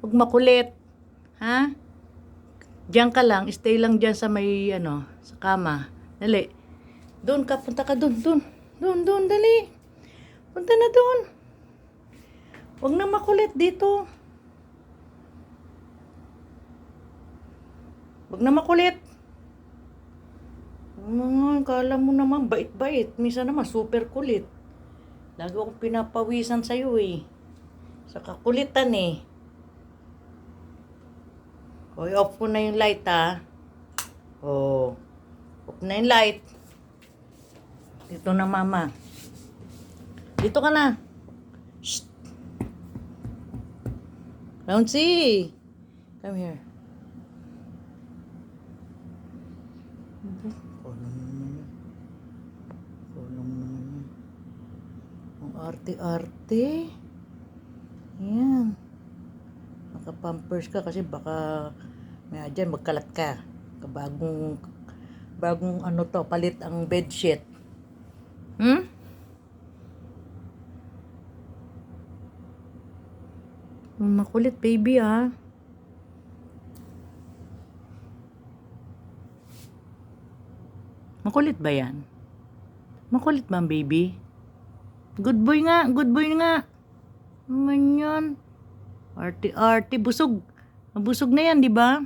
Huwag makulit. Ha? Diyan ka lang. Stay lang diyan sa may, sa kama. Dali. Doon ka. Punta ka doon. Doon. Dali. Punta na doon. Huwag na makulit dito. Huwag na makulit. Kala mo naman, bait-bait. Minsan naman, super kulit. Lagi akong pinapawisan sa'yo eh. Sa kakulitan eh. O, off ko na yung light ha. O, off na yung light. Dito na mama. Dito ka na. Shh. Bouncy. Come here. Kulang naman yan. Ang arte-arte. Yan. Naka-pampers ka kasi baka may dyan magkalat ka. Bagong palit ang bedsheet. Makulit baby ha. Makulit ba yan? Makulit ba baby? Good boy nga. Naman yan. Arte-arte. Busog. Mabusog na yan, di ba?